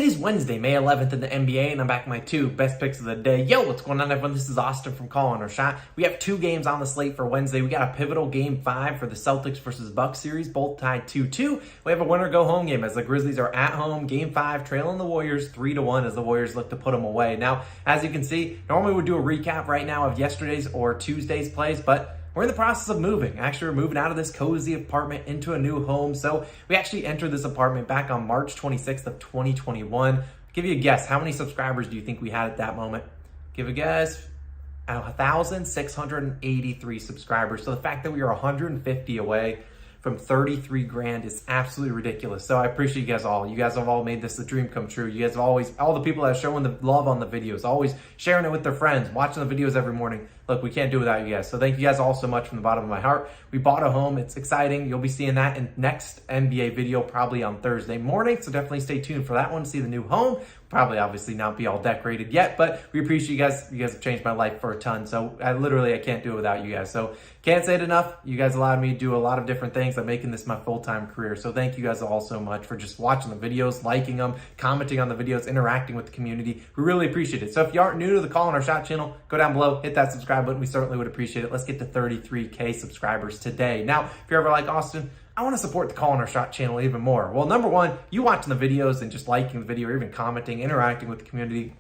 is Wednesday, May 11th in the NBA, and I'm back with my two best picks of the day. Yo, what's going on, everyone? This is Austin from Calling Our Shot. We have two games on the slate for Wednesday. We got a pivotal Game 5 for the Celtics versus Bucks series, both tied 2-2. We have a winner-go-home game as the Grizzlies are at home, Game 5, trailing the Warriors 3-1 as the Warriors look to put them away. Now, as you can see, normally we'd do a recap right now of yesterday's or Tuesday's plays, but we're in the process of moving. Actually, we're moving out of this cozy apartment into a new home. So we actually entered this apartment back on March 26th of 2021. Give you a guess. How many subscribers do you think we had at that moment? Give a guess. 1,683 subscribers. So the fact that we are 150 away from 33 grand is absolutely ridiculous. So I appreciate you guys all. You guys have all made this a dream come true. You guys have always, all the people that are showing the love on the videos, always sharing it with their friends, watching the videos every morning. Look, we can't do without you guys. So thank you guys all so much from the bottom of my heart. We bought a home. It's exciting. You'll be seeing that in next NBA video probably on Thursday morning. So definitely stay tuned for that one to see the new home. Probably obviously not be all decorated yet, but we appreciate you guys. You guys have changed my life for a ton. So I can't do it without you guys. So can't say it enough. You guys allowed me to do a lot of different things. I'm making this my full-time career. So thank you guys all so much for just watching the videos, liking them, commenting on the videos, interacting with the community. We really appreciate it. So if you aren't new to the Calling Our Shot channel, go down below, hit that subscribe button. We certainly would appreciate it. Let's get to 33K subscribers today. Now, if you're ever like, Austin, I want to support the Calling Our Shot channel even more. Well, number one, you watching the videos and just liking the video or even commenting, interacting with the community,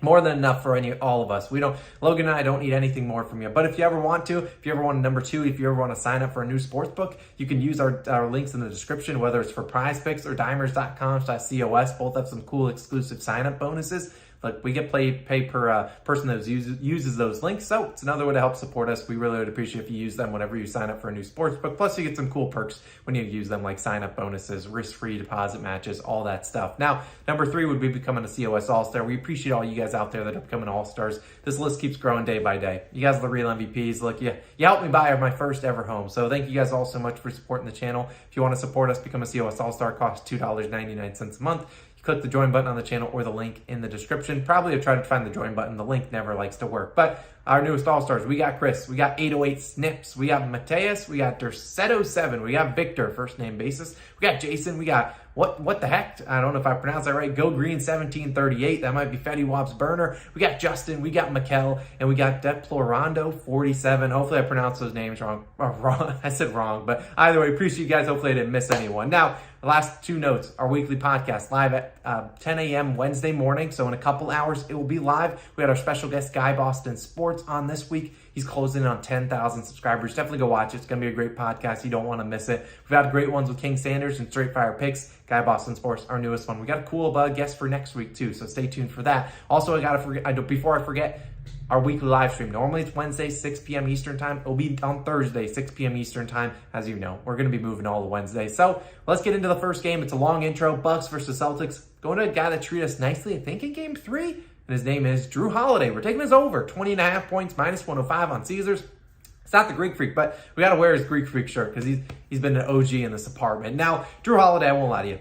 more than enough for all of us. Logan and I don't need anything more from you. But if you ever want to, if you ever want number two, if you ever want to sign up for a new sports book, you can use our links in the description, whether it's for PrizePicks or dimers.com/COS. Both have some cool exclusive sign-up bonuses. Look, we get pay per person that uses those links, so it's another way to help support us. We really would appreciate if you use them whenever you sign up for a new sports book. Plus, you get some cool perks when you use them, like sign-up bonuses, risk-free deposit matches, all that stuff. Now, number three would be becoming a COS All-Star. We appreciate all you guys out there that are becoming All-Stars. This list keeps growing day by day. You guys are the real MVPs. Look, you helped me buy my first ever home, so thank you guys all so much for supporting the channel. If you want to support us, become a COS All-Star. Costs $2.99 a month. Click the join button on the channel or the link in the description. Probably have tried to find the join button. The link never likes to work. But our newest All-Stars, we got Chris, we got 808 Snips, we got Mateus, we got Derceto7, we got Victor, first name basis, we got Jason, we got what the heck? I don't know if I pronounced that right. Go Green 1738. That might be Fetty Wap's burner. We got Justin, we got Mikel, and we got Deplorando 47. Hopefully I pronounced those names wrong. I said wrong, but either way, appreciate you guys. Hopefully I didn't miss anyone. Now, the last two notes, our weekly podcast live at 10 a.m. Wednesday morning. So in a couple hours, it will be live. We had our special guest, Guy Boston Sports, on this week. He's closing in on 10,000 subscribers. Definitely go watch it. It's going to be a great podcast. You don't want to miss it. We've had great ones with King Sanders and Straight Fire Picks. Guy Boston Sports, our newest one. We got a cool guest for next week too, so stay tuned for that. Also, before I forget, our weekly live stream. Normally it's Wednesday, 6 p.m. Eastern time. It'll be on Thursday, 6 p.m. Eastern time. As you know, we're going to be moving all the Wednesdays. So let's get into the first game. It's a long intro. Bucks versus Celtics. Going to a guy that treated us nicely, I think, in game 3. And his name is Drew Holiday. We're taking his over. 20.5 points, minus 105 on Caesars. It's not the Greek Freak, but we got to wear his Greek Freak shirt because he's been an OG in this apartment. Now, Drew Holiday, I won't lie to you.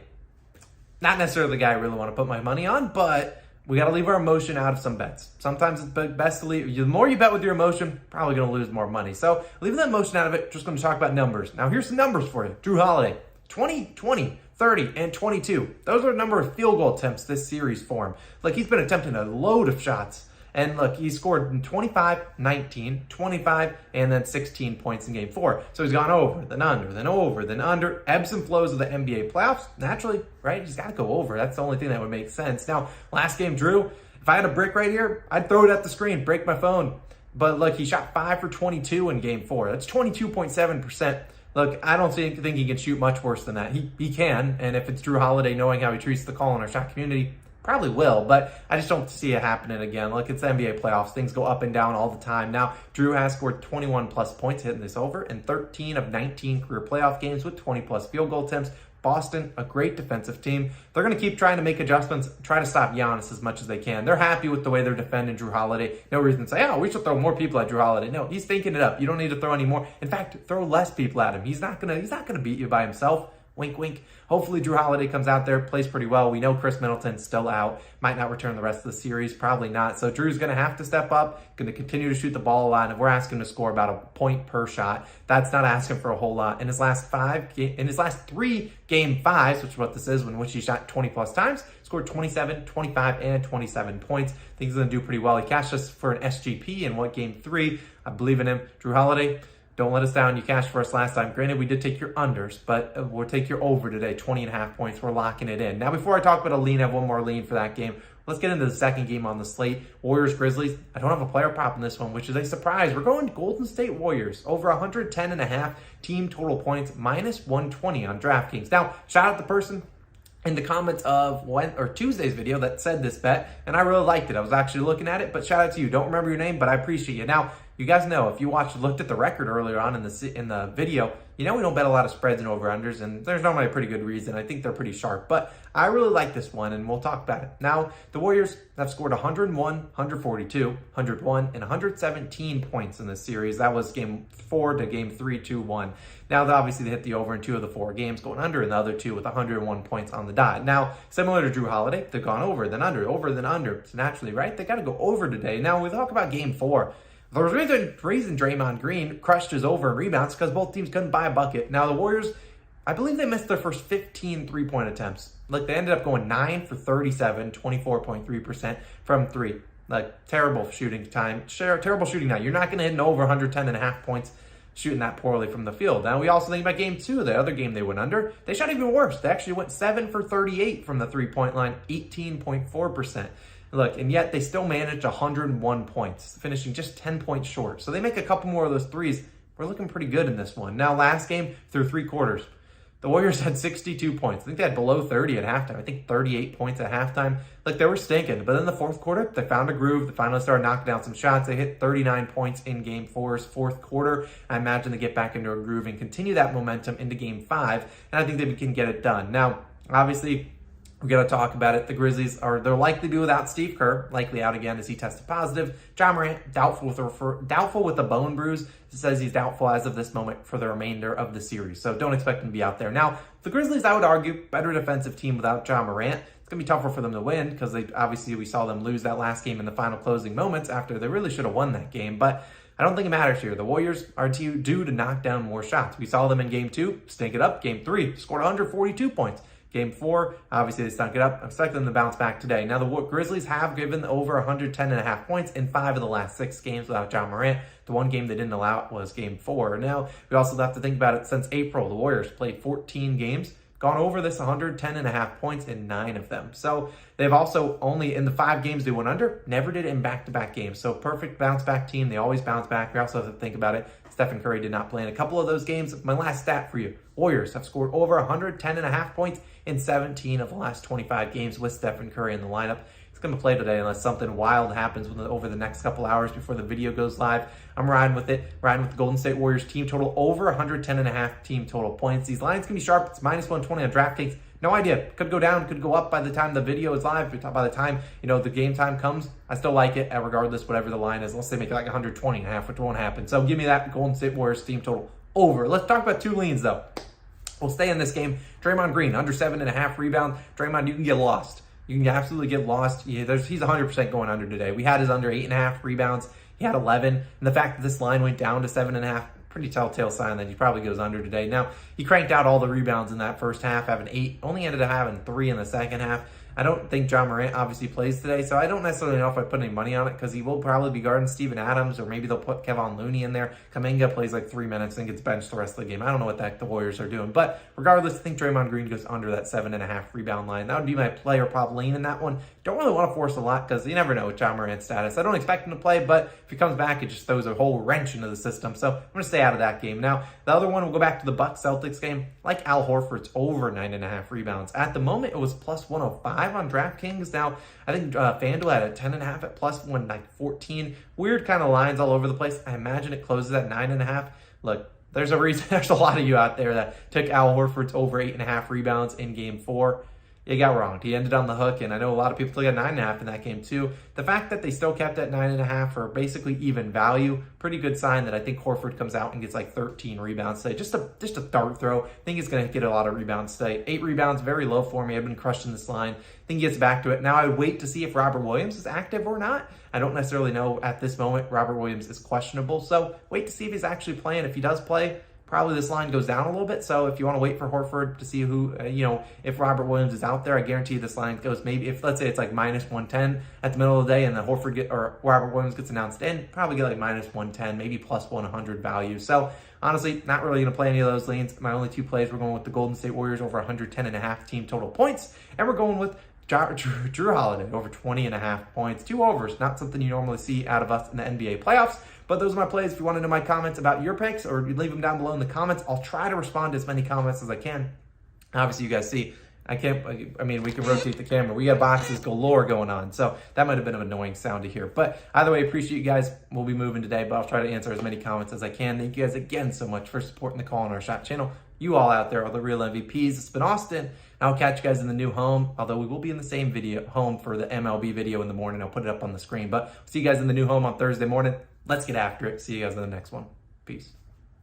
Not necessarily the guy I really want to put my money on, but we got to leave our emotion out of some bets. Sometimes it's best to leave. The more you bet with your emotion, probably going to lose more money. So leaving that emotion out of it, just going to talk about numbers. Now, here's some numbers for you. Drew Holiday, 20, 20, 30, and 22. Those are the number of field goal attempts this series for him. Like, he's been attempting a load of shots. And look, he scored in 25, 19, 25, and then 16 points in game 4. So he's gone over, then under, then over, then under. Ebbs and flows of the NBA playoffs. Naturally, right? He's got to go over. That's the only thing that would make sense. Now, last game, Drew, if I had a brick right here, I'd throw it at the screen, break my phone. But look, he shot 5 for 22 in game 4. That's 22.7%. Look, I don't think he can shoot much worse than that. He can, and if it's Drew Holiday knowing how he treats the Calling Our Shot community, probably will, but I just don't see it happening again. Look, it's the NBA playoffs. Things go up and down all the time. Now, Drew has scored 21 plus points hitting this over in 13 of 19 career playoff games with 20 plus field goal attempts. Boston, a great defensive team. They're going to keep trying to make adjustments, try to stop Giannis as much as they can. They're happy with the way they're defending Drew Holiday. No reason to say, oh, we should throw more people at Drew Holiday. No, he's thinking it up. You don't need to throw any more. In fact, throw less people at him. He's not going to beat you by himself. Wink, wink. Hopefully Drew Holiday comes out there, plays pretty well. We know Chris Middleton's still out, might not return the rest of the series, probably not. So Drew's going to have to step up, going to continue to shoot the ball a lot, and we're asking him to score about a point per shot. That's not asking for a whole lot. In his last 3 game fives, which is what this is, in which he shot 20 plus times, scored 27, 25, and 27 points. I think he's going to do pretty well. He cashed us for an SGP in game 3. I believe in him. Drew Holiday, don't let us down. You cashed for us last time. Granted, we did take your unders, but we'll take your over today, 20.5 points. We're locking it in. Now, before I talk about a lean, I have one more lean for that game. Let's get into the second game on the slate. Warriors, Grizzlies. I don't have a player prop in this one, which is a surprise. We're going Golden State Warriors. Over 110.5 team total points, minus 120 on DraftKings. Now, shout out the person in the comments of Tuesday's video that said this bet, and I really liked it. I was actually looking at it, but shout out to you. Don't remember your name, but I appreciate you. Now, you guys know, if you looked at the record earlier on in the video, you know we don't bet a lot of spreads and over-unders, and there's normally a pretty good reason. I think they're pretty sharp, but I really like this one, and we'll talk about it. Now, the Warriors have scored 101, 142, 101, and 117 points in this series. That was game 4 to game 3, 2-1. Now, obviously, they hit the over in 2 of the 4 games, going under in the other 2 with 101 points on the dot. Now, similar to Drew Holiday, they've gone over, then under. So naturally, right? They got to go over today. Now, we talk about game 4. The reason Draymond Green crushed his over and rebounds because both teams couldn't buy a bucket. Now, the Warriors, I believe they missed their first 15 three-point attempts. Like, they ended up going 9 for 37, 24.3% from 3. Like, terrible shooting night. You're not going to hit an over 110.5 points shooting that poorly from the field. Now, we also think about game 2, the other game they went under. They shot even worse. They actually went 7 for 38 from the three-point line, 18.4%. Look, and yet they still managed 101 points, finishing just 10 points short. So they make a couple more of those threes. We're looking pretty good in this one. Now, last game, through 3 quarters, the Warriors had 62 points. I think they had below 30 at halftime. I think 38 points at halftime. Like, they were stinking. But in the fourth quarter, they found a groove. They finally started knocking down some shots. They hit 39 points in game 4's fourth quarter. I imagine they get back into a groove and continue that momentum into game 5. And I think they can get it done. Now, obviously, we're going to talk about it. The Grizzlies they're likely to be without Steve Kerr, likely out again as he tested positive. Ja Morant, doubtful with a bone bruise. It says he's doubtful as of this moment for the remainder of the series. So don't expect him to be out there. Now, the Grizzlies, I would argue, better defensive team without Ja Morant. It's going to be tougher for them to win because we saw them lose that last game in the final closing moments after they really should have won that game. But I don't think it matters here. The Warriors are due to knock down more shots. We saw them in game 2, stink it up. Game 3, scored 142 points. Game 4, obviously they stunk it up. I'm expecting them to bounce back today. Now, the Grizzlies have given over 110.5 points in 5 of the last 6 games without Ja Morant. The one game they didn't allow was game 4. Now, we also have to think about it. Since April, the Warriors played 14 games, gone over this 110.5 points in 9 of them. So they've also only, in the 5 games they went under, never did it in back-to-back games. So perfect bounce-back team. They always bounce back. We also have to think about it. Stephen Curry did not play in a couple of those games. My last stat for you, Warriors have scored over 110.5 points in 17 of the last 25 games with Stephen Curry in the lineup. He's going to play today unless something wild happens over the next couple hours before the video goes live. I'm riding with it. Riding with the Golden State Warriors team total over 110.5 team total points. These lines can be sharp. It's minus 120 on DraftKings. No idea. Could go down, could go up by the time the video is live. By the time, the game time comes, I still like it, regardless, whatever the line is. Let's say make it like 120.5, which won't happen. So give me that Golden State Warriors team total over. Let's talk about 2 leans, though. We'll stay in this game. Draymond Green, under 7.5 rebounds. Draymond, you can get lost. You can absolutely get lost. He's 100% going under today. We had his under 8.5 rebounds. He had 11. And the fact that this line went down to 7.5, pretty telltale sign that he probably goes under today. Now, he cranked out all the rebounds in that first half, having 8. Only ended up having 3 in the second half. I don't think Ja Morant obviously plays today, so I don't necessarily know if I put any money on it because he will probably be guarding Steven Adams, or maybe they'll put Kevon Looney in there. Kuminga plays like 3 minutes and gets benched the rest of the game. I don't know what the Warriors are doing, but regardless, I think Draymond Green goes under that 7.5 rebound line. That would be my player prop lean in that one. Don't really want to force a lot because you never know with Ja Morant's status. I don't expect him to play, but if he comes back, it just throws a whole wrench into the system. So I'm going to stay out of that game. Now, the other one, we'll go back to the Bucks-Celtics game. Like Al Horford's over 9.5 rebounds. At the moment, it was plus 105 on DraftKings. Now, I think FanDuel had a 10.5 at plus 114. Weird kind of lines all over the place. I imagine it closes at 9.5. Look, there's a reason. There's a lot of you out there that took Al Horford's over 8.5 rebounds in game 4. you got wronged. He ended on the hook, and I know a lot of people got 9.5 in that game too. The fact that they still kept at 9.5 for basically even value, pretty good sign that I think Horford comes out and gets like 13 rebounds today. Just a dart throw. I think he's going to get a lot of rebounds today. 8 rebounds, very low for me. I've been crushing this line. I think he gets back to it. Now I wait to see if Robert Williams is active or not. I don't necessarily know at this moment. Robert Williams is questionable, so wait to see if he's actually playing. If he does play, probably this line goes down a little bit. So if you want to wait for Horford to see who, if Robert Williams is out there, I guarantee this line goes maybe, if let's say it's like -110 at the middle of the day and then Robert Williams gets announced in, probably get like -110, maybe +100 value. So honestly, not really going to play any of those lanes. My only 2 plays, we're going with the Golden State Warriors over 110.5 team total points, and we're going with Drew Holiday over 20.5 points. 2 overs, not something you normally see out of us in the NBA playoffs. But those are my plays. If you want to know my comments about your picks, or you leave them down below in the comments, I'll try to respond to as many comments as I can. Obviously, you guys see, we can rotate the camera. We got boxes galore going on, so that might have been an annoying sound to hear. But either way, appreciate you guys. We'll be moving today, but I'll try to answer as many comments as I can. Thank you guys again so much for supporting the Call on Our Shot channel. You all out there are the real MVPs. It's been Austin. I'll catch you guys in the new home, although we will be in the same home for the MLB video in the morning. I'll put it up on the screen. But see you guys in the new home on Thursday morning. Let's get after it. See you guys in the next one. Peace.